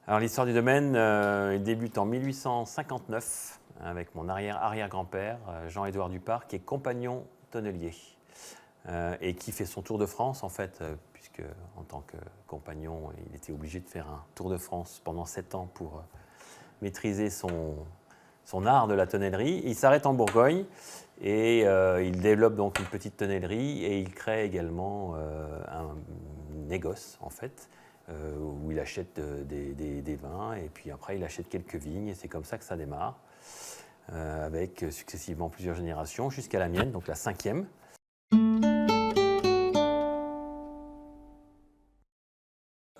Alors l'histoire du domaine, il débute en 1859 avec mon arrière-grand-père, Jean-Édouard Dupart, qui est compagnon tonnelier et qui fait son tour de France en fait, puisque en tant que compagnon, il était obligé de faire un tour de France pendant 7 ans pour maîtriser son art de la tonnellerie. Il s'arrête en Bourgogne et il développe donc une petite tonnellerie et il crée également un négoce en fait, où il achète des vins et puis après il achète quelques vignes et c'est comme ça que ça démarre, avec successivement plusieurs générations jusqu'à la mienne, donc la 5e.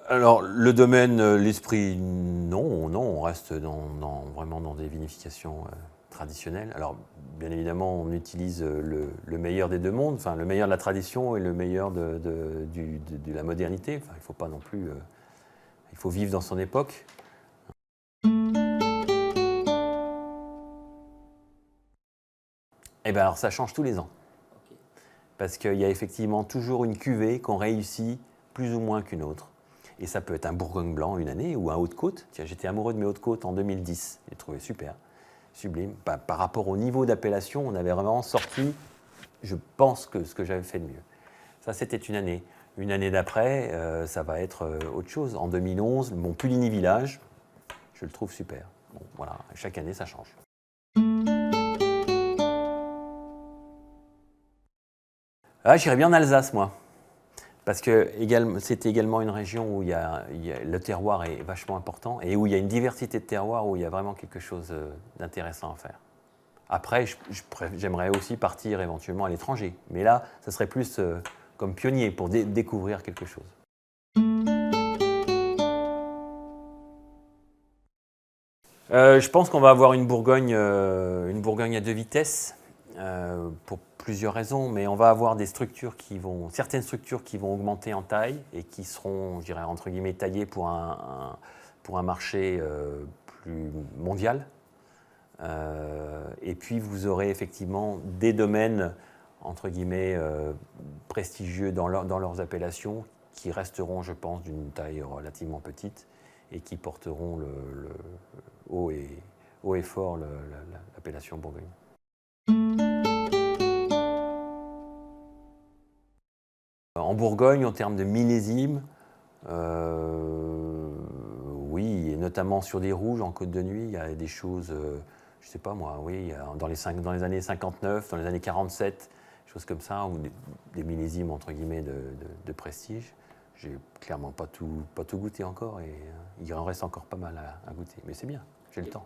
Alors le domaine, l'esprit, non, on reste vraiment dans des vinifications traditionnelles. Alors bien évidemment on utilise le meilleur des deux mondes, enfin le meilleur de la tradition et le meilleur de la modernité. Enfin, il ne faut pas non plus, il faut vivre dans son époque. Et bien alors ça change tous les ans. Parce qu'il y a effectivement toujours une cuvée qu'on réussit plus ou moins qu'une autre. Et ça peut être un Bourgogne blanc une année ou un Haute-Côte. Tiens, j'étais amoureux de mes Hautes-Côtes en 2010. J'ai trouvé super, sublime. Par rapport au niveau d'appellation, on avait vraiment sorti, je pense, que ce que j'avais fait de mieux. Ça, c'était une année. Une année d'après, ça va être autre chose. En 2011, mon Puligny Village, je le trouve super. Bon, voilà, chaque année, ça change. Ah, j'irais bien en Alsace, moi. Parce que c'est également une région où le terroir est vachement important et où il y a une diversité de terroirs, où il y a vraiment quelque chose d'intéressant à faire. Après, j'aimerais aussi partir éventuellement à l'étranger. Mais là, ça serait plus comme pionnier pour découvrir quelque chose. Je pense qu'on va avoir une Bourgogne à 2 vitesses, pour plusieurs raisons, mais on va avoir certaines structures qui vont augmenter en taille et qui seront, je dirais, entre guillemets, taillées pour un marché plus mondial. Et puis vous aurez effectivement des domaines, entre guillemets, prestigieux dans leurs appellations, qui resteront, je pense, d'une taille relativement petite et qui porteront haut et fort l'appellation Bourgogne. En Bourgogne, en termes de millésime, oui, et notamment sur des rouges en Côte de Nuit, il y a des choses, je ne sais pas moi, oui, dans les années 59, dans les années 47, choses comme ça, ou des millésimes entre guillemets de prestige. J'ai clairement pas tout goûté encore et il en reste encore pas mal à goûter, mais c'est bien, j'ai le temps.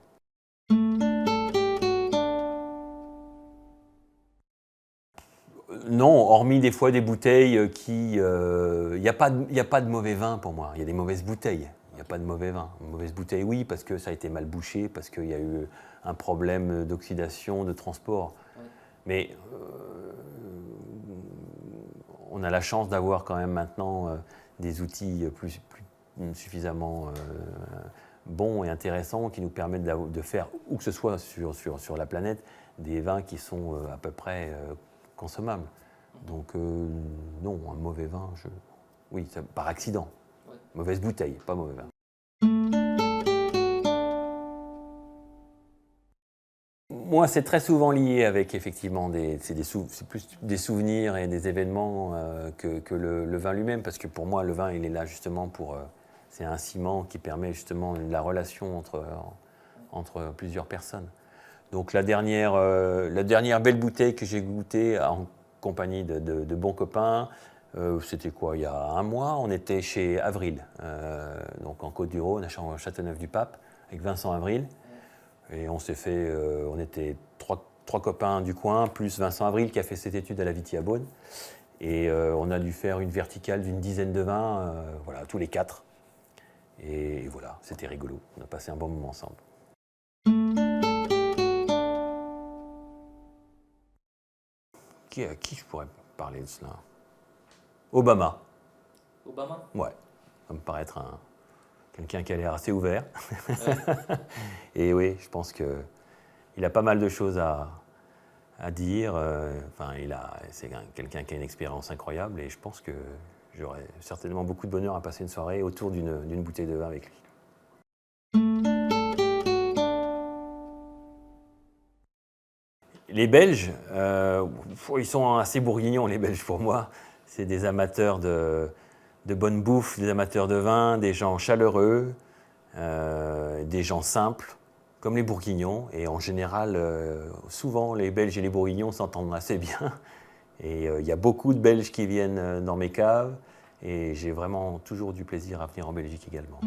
Non, hormis des fois des bouteilles qui... Il n'y a pas de mauvais vin pour moi, il y a des mauvaises bouteilles. Il n'y a pas de mauvais vin. Une mauvaise bouteille, oui, parce que ça a été mal bouché, parce qu'il y a eu un problème d'oxydation, de transport. Ouais. Mais on a la chance d'avoir quand même maintenant des outils suffisamment bons et intéressants qui nous permettent de faire, où que ce soit sur la planète, des vins qui sont à peu près consommables. Donc non, un mauvais vin, oui, par accident. Ouais. Mauvaise bouteille, pas mauvais vin. Moi, c'est très souvent lié avec effectivement c'est plus des souvenirs et des événements que le vin lui-même, parce que pour moi, le vin, il est là justement c'est un ciment qui permet justement la relation entre plusieurs personnes. Donc la dernière belle bouteille que j'ai goûtée en compagnie de bons copains, c'était quoi, il y a un mois, on était chez Avril, donc en Côte-du-Rhône, à Châteauneuf-du-Pape, avec Vincent Avril. Et on était trois copains du coin, plus Vincent Avril qui a fait cette étude à la Vitie à Beaune. Et on a dû faire une verticale d'une dizaine de vins, voilà, tous les 4. Et voilà, c'était rigolo. On a passé un bon moment ensemble. À qui je pourrais parler de cela? Obama. Obama? Ouais, ça me paraît être quelqu'un qui a l'air assez ouvert. Ouais. Et oui, je pense qu'il a pas mal de choses à dire. Enfin, c'est quelqu'un qui a une expérience incroyable et je pense que j'aurais certainement beaucoup de bonheur à passer une soirée autour d'une bouteille de vin avec lui. Les Belges, ils sont assez bourguignons, les Belges pour moi. C'est des amateurs de bonne bouffe, des amateurs de vin, des gens chaleureux, des gens simples, comme les Bourguignons. Et en général, souvent, les Belges et les Bourguignons s'entendent assez bien. Et il y a beaucoup de Belges qui viennent dans mes caves. Et j'ai vraiment toujours du plaisir à venir en Belgique également.